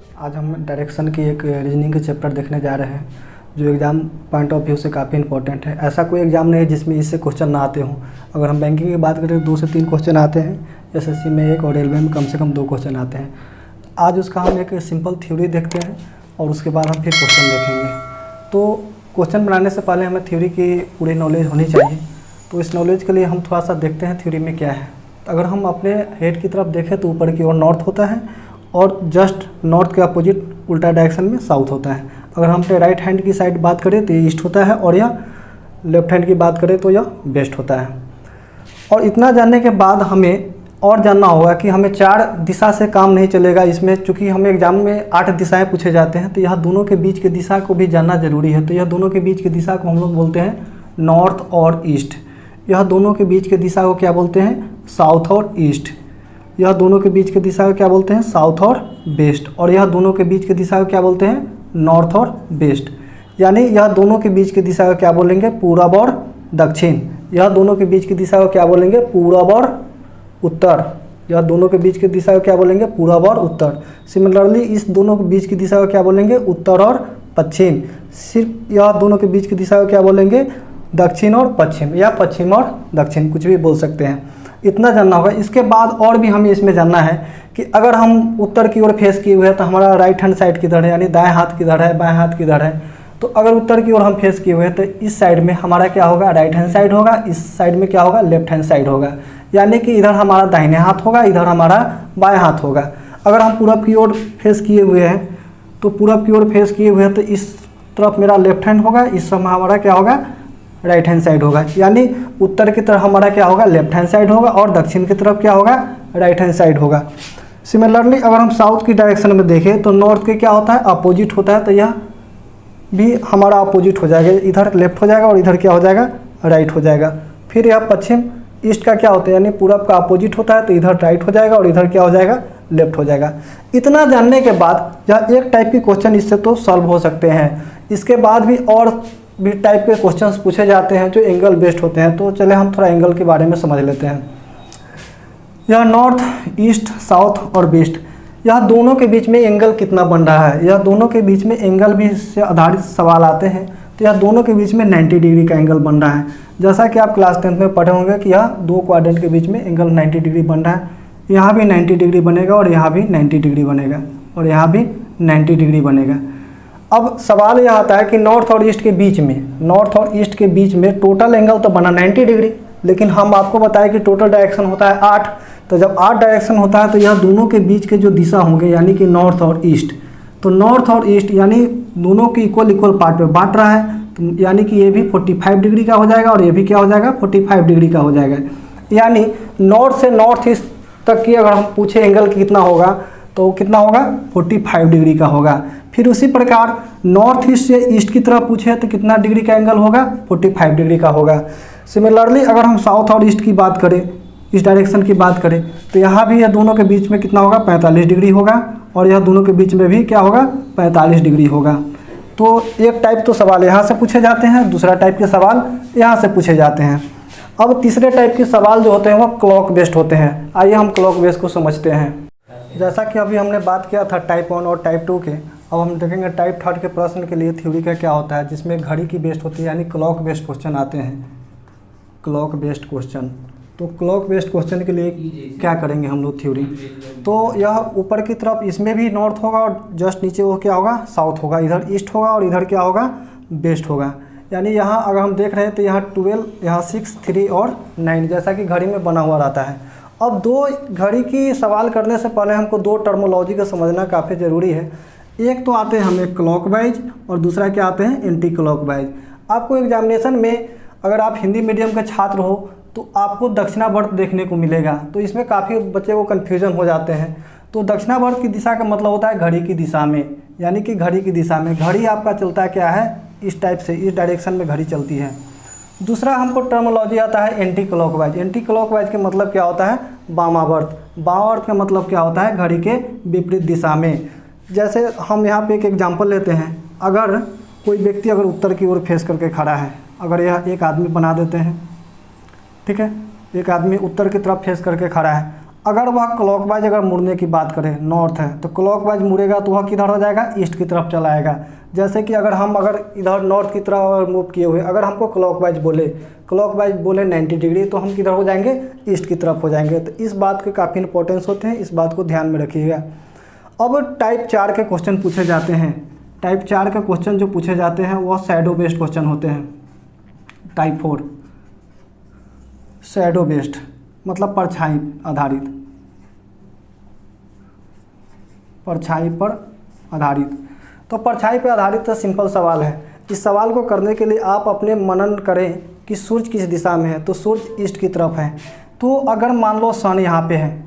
आज हम डायरेक्शन की एक रीजनिंग के चैप्टर देखने जा रहे हैं जो एग्ज़ाम पॉइंट ऑफ व्यू से काफ़ी इंपॉर्टेंट है। ऐसा कोई एग्ज़ाम नहीं है जिसमें इससे क्वेश्चन ना आते हों। अगर हम बैंकिंग की बात करें तो 2 से 3 क्वेश्चन आते हैं, एसएससी में 1 और रेलवे में कम से कम 2 क्वेश्चन आते हैं। आज उसका हम एक सिंपल थ्योरी देखते हैं और उसके बाद हम फिर क्वेश्चन देखेंगे। तो क्वेश्चन बनाने से पहले हमें थ्योरी की पूरी नॉलेज होनी चाहिए। तो इस नॉलेज के लिए हम थोड़ा सा देखते हैं थ्योरी में क्या है। अगर हम अपने हेड की तरफ देखें तो ऊपर की ओर नॉर्थ होता है और जस्ट नॉर्थ के अपोजिट उल्टा डायरेक्शन में साउथ होता है। अगर हम अपने राइट हैंड की साइड बात करें तो ये ईस्ट होता है और यह लेफ्ट हैंड की बात करें तो यह वेस्ट होता है। और इतना जानने के बाद हमें और जानना होगा कि हमें 4 दिशा से काम नहीं चलेगा इसमें, चूँकि हमें एग्जाम में 8 दिशाएं पूछे जाते हैं तो यह दोनों के बीच की दिशा को भी जानना जरूरी है। तो यह दोनों के बीच की दिशा को हम लोग बोलते हैं नॉर्थ और ईस्ट। यह दोनों के बीच की दिशा को क्या बोलते हैं? साउथ और ईस्ट। यह दोनों के बीच की दिशा को क्या बोलते हैं? साउथ और वेस्ट। और यह दोनों के बीच की दिशा को क्या बोलते हैं? नॉर्थ और वेस्ट। यानी यह दोनों के बीच की दिशा को क्या बोलेंगे? पूरब और दक्षिण। यह दोनों के बीच की दिशा को क्या बोलेंगे? पूरब और उत्तर। यह दोनों के बीच की दिशा को क्या बोलेंगे? पूरब और उत्तर। सिमिलरली इस दोनों के बीच की दिशा को क्या बोलेंगे? उत्तर और पश्चिम। सिर्फ यह दोनों के बीच की दिशा को क्या बोलेंगे? दक्षिण और पश्चिम, या पश्चिम और दक्षिण, कुछ भी बोल सकते हैं। इतना जानना होगा। इसके बाद और भी हमें इसमें जानना है कि अगर हम उत्तर की ओर फेस किए हुए हैं तो हमारा राइट हैंड साइड किधर है, यानी दाएं हाथ किधर है, बाएं हाथ किधर है। तो अगर उत्तर की ओर हम फेस किए हुए हैं तो इस साइड में हमारा क्या होगा? राइट हैंड साइड होगा। इस साइड में क्या होगा? लेफ्ट हैंड साइड होगा। यानी कि इधर हमारा दाहिने हाथ होगा, इधर हमारा बाएं हाथ होगा। अगर हम पूरब की ओर फेस किए हुए हैं तो पूरब की ओर फेस किए हुए हैं तो इस तरफ मेरा लेफ्ट हैंड होगा, इस समय हमारा क्या होगा? राइट हैंड साइड होगा। यानी उत्तर की तरफ हमारा क्या होगा? लेफ्ट हैंड साइड होगा और दक्षिण की तरफ क्या होगा? राइट हैंड साइड होगा। सिमिलरली अगर हम साउथ की डायरेक्शन में देखें तो नॉर्थ के क्या होता है? अपोजिट होता है। तो यह भी हमारा अपोजिट हो जाएगा, इधर लेफ्ट हो जाएगा और इधर क्या हो जाएगा? राइट हो जाएगा। फिर यह पश्चिम ईस्ट का क्या होता है? यानी पूरब का अपोजिट होता है तो इधर राइट हो जाएगा और इधर क्या हो जाएगा? लेफ्ट हो जाएगा। इतना जानने के बाद यह एक टाइप की क्वेश्चन इससे तो सॉल्व हो सकते हैं। इसके बाद भी और भी टाइप के क्वेश्चंस पूछे जाते हैं जो एंगल बेस्ड होते हैं। तो चले हम थोड़ा एंगल के बारे में समझ लेते हैं। यह नॉर्थ, ईस्ट, साउथ और वेस्ट, यह दोनों के बीच में एंगल कितना बन रहा है? यह दोनों के बीच में एंगल भी से आधारित सवाल आते हैं। तो यह दोनों के बीच में 90 डिग्री का एंगल बन रहा है। जैसा कि आप क्लास 10th में पढ़े होंगे कि यह 2 क्वाड्रेंट के बीच में एंगल 90 डिग्री बन रहा है। यहाँ भी 90 डिग्री बनेगा और यहाँ भी 90 डिग्री बनेगा और यहाँ भी 90 डिग्री बनेगा। अब सवाल यह आता है कि नॉर्थ और ईस्ट के बीच में टोटल एंगल तो बना 90 डिग्री, लेकिन हम आपको बताएं कि टोटल डायरेक्शन होता है 8। तो जब 8 डायरेक्शन होता है तो यह दोनों के बीच के जो दिशा होंगे यानी कि नॉर्थ और ईस्ट, तो नॉर्थ और ईस्ट यानी दोनों की इक्वल पार्ट में बांट रहा है। तो यानी कि ये भी 45 डिग्री का हो जाएगा और ये भी क्या हो जाएगा? 45 डिग्री का हो जाएगा। यानी नॉर्थ से नॉर्थ ईस्ट तक की अगर हम पूछे एंगल कितना होगा तो कितना होगा? 45 डिग्री का होगा। फिर उसी प्रकार नॉर्थ ईस्ट से ईस्ट की तरफ पूछे तो कितना डिग्री का एंगल होगा? 45 डिग्री का होगा। सिमिलरली अगर हम साउथ और ईस्ट की बात करें, इस डायरेक्शन की बात करें, तो यहाँ भी यह दोनों के बीच में कितना होगा? 45 डिग्री होगा और यह दोनों के बीच में भी क्या होगा? 45 डिग्री होगा। तो एक टाइप तो सवाल यहाँ से पूछे जाते हैं, दूसरा टाइप के सवाल यहाँ से पूछे जाते हैं। अब तीसरे टाइप के सवाल जो होते हैं वो क्लॉक बेस्ड होते हैं। आइए हम क्लॉक बेस्ड को समझते हैं। जैसा कि अभी हमने बात किया था टाइप 1 और टाइप 2 के, अब हम देखेंगे टाइप 3 के प्रश्न के लिए थ्योरी का क्या होता है, जिसमें घड़ी की बेस्ड होती है, यानी क्लॉक बेस्ड क्वेश्चन आते हैं। क्लॉक बेस्ड क्वेश्चन, तो क्लॉक बेस्ड क्वेश्चन के लिए क्या करेंगे हम लोग थ्योरी? तो यह ऊपर की तरफ इसमें भी नॉर्थ होगा और जस्ट नीचे वो क्या होगा? साउथ होगा। इधर ईस्ट होगा और इधर क्या होगा? वेस्ट होगा। यानी यहाँ अगर हम देख रहे हैं तो यहाँ 12, यहाँ 6, 3 और 9 जैसा कि घड़ी में बना हुआ रहता है। अब 2 घड़ी की सवाल करने से पहले हमको 2 टर्मोलॉजी को समझना काफ़ी ज़रूरी है। एक तो आते हैं हमें क्लॉकवाइज और दूसरा क्या आते हैं? Anti clockwise. आपको एग्जामिनेशन में अगर आप हिंदी मीडियम के छात्र हो तो आपको दक्षिणावर्त देखने को मिलेगा। तो इसमें काफ़ी बच्चे को कन्फ्यूजन हो जाते हैं। तो दक्षिणावर्त की दिशा का मतलब होता है घड़ी की दिशा में, यानी कि घड़ी की दिशा में घड़ी आपका चलता है क्या है? इस टाइप से, इस डायरेक्शन में घड़ी चलती है। दूसरा हमको टर्मोलॉजी आता है एंटी क्लॉकवाइज। एंटी क्लॉकवाइज के मतलब क्या होता है? वामावर्त। वामावर्त का मतलब क्या होता है? घड़ी के विपरीत दिशा में। जैसे हम यहाँ पे एक एग्जांपल लेते हैं। अगर कोई व्यक्ति अगर उत्तर की ओर फेस करके खड़ा है, अगर यह एक आदमी बना देते हैं, ठीक है, एक आदमी उत्तर की तरफ फेस करके खड़ा है। अगर वह क्लॉकवाइज अगर मुड़ने की बात करें, नॉर्थ है तो क्लॉकवाइज मुड़ेगा तो वह किधर हो जाएगा, ईस्ट की तरफ चला आएगा। जैसे कि अगर इधर नॉर्थ की तरफ मूव किए हुए, अगर हमको क्लॉकवाइज बोले 90 डिग्री, तो हम किधर हो जाएंगे, ईस्ट की तरफ हो जाएंगे। तो इस बात के काफ़ी इंपॉर्टेंस होते हैं, इस बात को ध्यान में रखिएगा। अब टाइप 4 के क्वेश्चन पूछे जाते हैं। टाइप 4 के क्वेश्चन जो पूछे जाते हैं वह शैडो बेस्ड क्वेश्चन होते हैं। टाइप 4 शैडो बेस्ड मतलब परछाई आधारित, परछाई पर आधारित। तो परछाई पर आधारित तो सिंपल सवाल है। इस सवाल को करने के लिए आप अपने मनन करें कि सूर्य किस दिशा में है, तो सूर्य ईस्ट की तरफ है। तो अगर मान लो सन यहाँ पे है,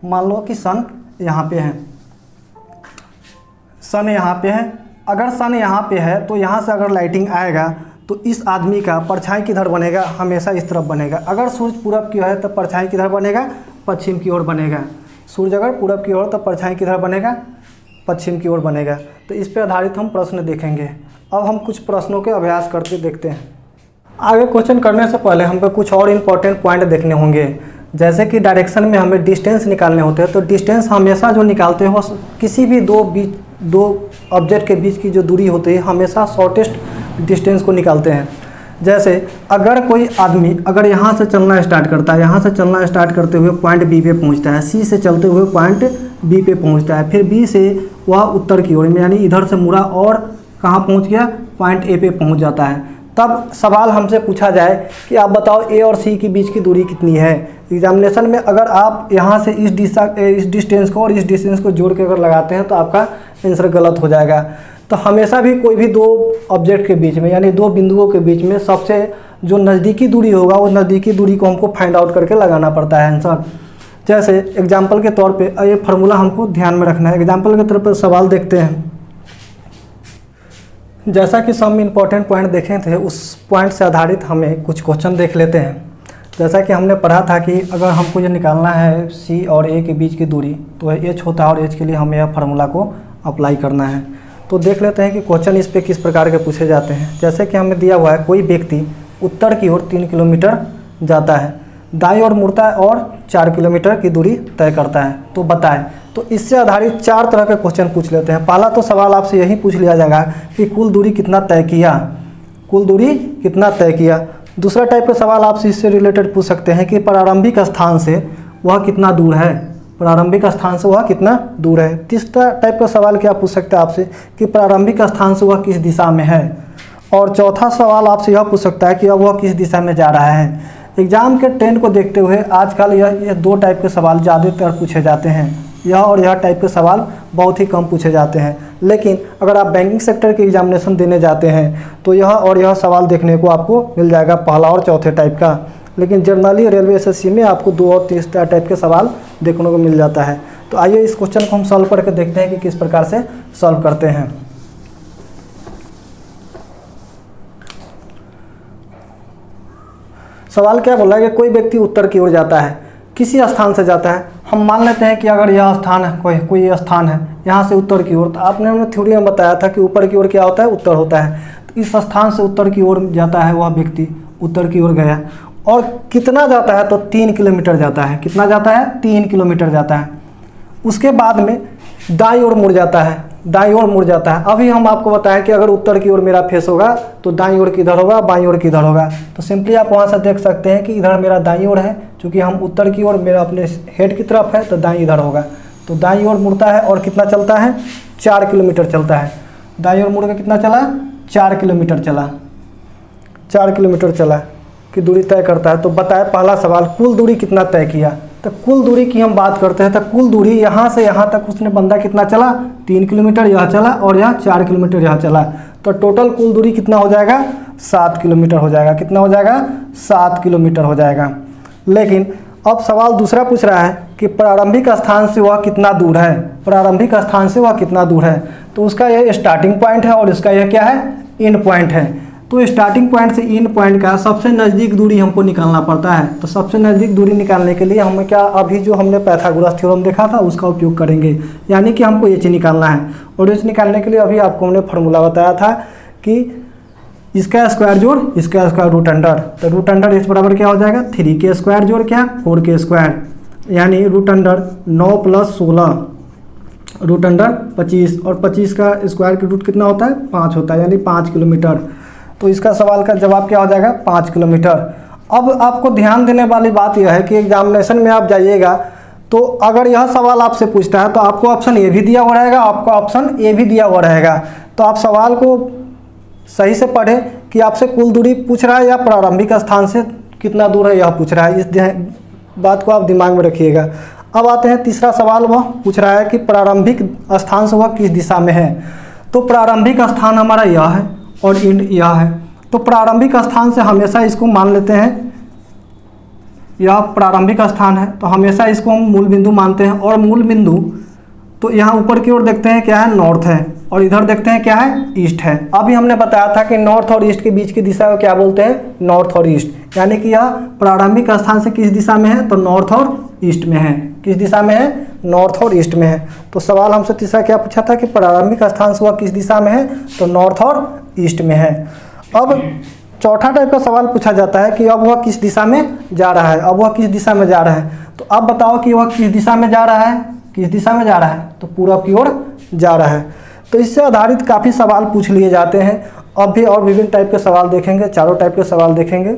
मान लो कि सन यहाँ पे है, सन यहाँ पे है। अगर सन यहाँ पे है तो यहाँ से अगर लाइटिंग आएगा तो इस आदमी का परछाई किधर बनेगा, हमेशा इस तरफ बनेगा। अगर सूर्य पूरब की ओर है तो परछाई किधर बनेगा, पश्चिम की ओर बनेगा। सूर्य अगर पूरब की ओर तो परछाई किधर बनेगा, पश्चिम की ओर बनेगा। तो इस पर आधारित हम प्रश्न देखेंगे। अब हम कुछ प्रश्नों के अभ्यास करके देखते हैं। आगे क्वेश्चन करने से पहले हमको कुछ और इम्पोर्टेंट पॉइंट देखने होंगे। जैसे कि डायरेक्शन में हमें डिस्टेंस निकालने होते हैं, तो डिस्टेंस हमेशा जो निकालते हैं वो किसी भी दो ऑब्जेक्ट के बीच की जो दूरी होती है हमेशा शॉर्टेस्ट डिस्टेंस को निकालते हैं। जैसे अगर कोई आदमी अगर यहाँ से चलना स्टार्ट करता है, यहाँ से चलना स्टार्ट करते हुए पॉइंट बी पे पहुँचता है, सी से चलते हुए पॉइंट बी पे पहुँचता है, फिर बी से वह उत्तर की ओर में यानी इधर से मुड़ा और कहाँ पहुँच गया, पॉइंट ए पे पहुँच जाता है। तब सवाल हमसे पूछा जाए कि आप बताओ ए और सी के बीच की दूरी कितनी है। एग्जामिनेशन में अगर आप यहाँ से इस डिस्टेंस को और इस डिस्टेंस को जोड़ के अगर लगाते हैं तो आपका आंसर गलत हो जाएगा। तो हमेशा भी कोई भी दो ऑब्जेक्ट के बीच में यानी दो बिंदुओं के बीच में सबसे जो नज़दीकी दूरी होगा उस नज़दीकी दूरी को हमको फाइंड आउट करके लगाना पड़ता है आंसर। जैसे एग्जाम्पल के तौर पे ये फार्मूला हमको ध्यान में रखना है। एग्जाम्पल के तौर पर सवाल देखते हैं। जैसा कि सब इम्पोर्टेंट पॉइंट देखे थे उस पॉइंट से आधारित हमें कुछ क्वेश्चन देख लेते हैं। जैसा कि हमने पढ़ा था कि अगर हमको ये निकालना है सी और ए के बीच की दूरी तो एच होता है और एच के लिए हमें यह फार्मूला को अप्लाई करना है। तो देख लेते हैं कि क्वेश्चन इस पे किस प्रकार के पूछे जाते हैं। जैसे कि हमें दिया हुआ है कोई व्यक्ति उत्तर की ओर 3 किलोमीटर जाता है, दाईं ओर मुड़ता है और 4 किलोमीटर की दूरी तय करता है, तो बताएं। तो इससे आधारित 4 तरह के क्वेश्चन पूछ लेते हैं। पहला तो सवाल आपसे यही पूछ लिया जाएगा कि कुल दूरी कितना तय किया, कुल दूरी कितना तय किया। दूसरा टाइप का सवाल आपसे इससे रिलेटेड पूछ सकते हैं कि प्रारंभिक स्थान से वह कितना दूर है, प्रारंभिक स्थान से वह कितना दूर है। तीसरा टाइप का सवाल क्या पूछ सकते हैं आपसे कि प्रारंभिक स्थान से वह किस दिशा में है। और चौथा सवाल आपसे यह पूछ सकता है कि अब वह किस दिशा में जा रहा है। एग्जाम के ट्रेंड को देखते हुए आजकल ये 2 टाइप के सवाल ज़्यादातर पूछे जाते हैं। यह और यह टाइप के सवाल बहुत ही कम पूछे जाते हैं। लेकिन अगर आप बैंकिंग सेक्टर के एग्जामिनेशन देने जाते हैं तो यह और यह सवाल देखने को आपको मिल जाएगा, पहला और चौथे टाइप का। लेकिन जनरली रेलवे एसएससी में आपको 2 और 3 टाइप के सवाल देखने को मिल जाता है। तो आइए इस क्वेश्चन को हम सॉल्व करके देखते हैं कि किस प्रकार से सॉल्व करते हैं। सवाल क्या बोला है कि कोई व्यक्ति उत्तर की ओर जाता है, किसी स्थान से जाता है। हम मान लेते हैं कि अगर यह स्थान है, कोई स्थान है यहाँ से उत्तर की ओर, तो आपने हमें थ्योरी में बताया था कि ऊपर की ओर क्या होता है, उत्तर होता है। तो इस स्थान से उत्तर की ओर जाता है, वह व्यक्ति उत्तर की ओर गया और कितना जाता है, तो 3 किलोमीटर जाता है। कितना जाता है, 3 किलोमीटर जाता है। उसके बाद में दाईं ओर मुड़ जाता है, दाईं ओर मुड़ जाता है। अभी हम आपको बताएं कि अगर उत्तर की ओर मेरा फेस होगा तो दाईं ओर किधर होगा, बाईं ओर किधर होगा। तो सिंपली आप वहाँ से देख सकते हैं कि इधर मेरा दाईं ओर है, क्योंकि हम उत्तर की ओर मेरा अपने हेड की तरफ है तो दाईं इधर होगा। तो दाईं ओर मुड़ता है और कितना चलता है, 4 किलोमीटर चलता है। दाईं ओर मुड़ के कितना चला, 4 किलोमीटर चला, 4 किलोमीटर चला की दूरी तय करता है। तो बताए पहला सवाल कुल दूरी कितना तय किया। तो कुल दूरी की हम बात करते हैं तो कुल दूरी यहाँ से यहाँ तक उसने बंदा कितना चला, 3 किलोमीटर यह चला और यह 4 किलोमीटर यह चला। तो टोटल कुल दूरी कितना हो जाएगा, 7 किलोमीटर हो जाएगा। कितना हो जाएगा, 7 किलोमीटर हो जाएगा। लेकिन अब सवाल दूसरा पूछ रहा है कि प्रारंभिक स्थान से वह कितना दूर है, प्रारंभिक स्थान से वह कितना दूर है। तो उसका यह स्टार्टिंग पॉइंट है और इसका यह क्या है, एंड पॉइंट है। तो स्टार्टिंग पॉइंट से एंड पॉइंट का सबसे नज़दीक दूरी हमको निकालना पड़ता है। तो सबसे नज़दीक दूरी निकालने के लिए हमें क्या, अभी जो हमने पाइथागोरस थ्योरम देखा था उसका उपयोग करेंगे, यानी कि हमको एच निकालना है। और एच निकालने के लिए अभी आपको हमने फार्मूला बताया था कि इसका स्क्वायर जोड़ इसका स्क्वायर रूट अंडर। तो रूट अंडर एच बराबर क्या हो जाएगा, 3 के स्क्वायर जोड़ क्या, 4 के स्क्वायर। यानी रूट अंडर 9 + 16 रूट अंडर 25, और 25 का स्क्वायर की रूट कितना होता है 5 होता है, यानी 5 किलोमीटर। तो इसका सवाल का जवाब क्या हो जाएगा 5 किलोमीटर। अब आपको ध्यान देने वाली बात यह है कि एग्जामिनेशन में आप जाइएगा तो अगर यह सवाल आपसे पूछता है तो आपको ऑप्शन ए भी दिया हुआ रहेगा, आपको ऑप्शन ए भी दिया हुआ रहेगा। तो आप सवाल को सही से पढ़ें कि आपसे कुल दूरी पूछ रहा है या प्रारंभिक स्थान से कितना दूर है यह पूछ रहा है, इस बात को आप दिमाग में रखिएगा। अब आते हैं तीसरा सवाल, वह पूछ रहा है कि प्रारंभिक स्थान से वह किस दिशा में है। तो प्रारंभिक स्थान हमारा यह है और एंड यह है। तो प्रारंभिक स्थान से हमेशा इसको मान लेते हैं यह प्रारंभिक स्थान है, तो हमेशा इसको हम मूल बिंदु मानते हैं। और मूल बिंदु तो यहाँ ऊपर की ओर देखते हैं क्या है नॉर्थ है, और इधर देखते हैं क्या है ईस्ट है। अभी हमने बताया था कि नॉर्थ और ईस्ट के बीच की दिशा को क्या बोलते हैं नॉर्थ और ईस्ट, यानी कि यह प्रारंभिक स्थान से किस दिशा में है तो नॉर्थ और ईस्ट में है। किस दिशा में है नॉर्थ और ईस्ट में है। तो सवाल हमसे तीसरा क्या पूछा था कि प्रारंभिक स्थान से वह किस दिशा में है तो नॉर्थ और ईस्ट में है। अब चौथा टाइप का सवाल पूछा जाता है कि अब वह किस दिशा में जा रहा है, अब वह किस दिशा में जा रहा है। तो अब बताओ कि वह किस दिशा में जा रहा है, किस दिशा में जा रहा है तो पूरब की ओर जा रहा है। तो इससे आधारित काफ़ी सवाल पूछ लिए जाते हैं। अब भी और विभिन्न टाइप के सवाल देखेंगे, चारों टाइप के सवाल देखेंगे।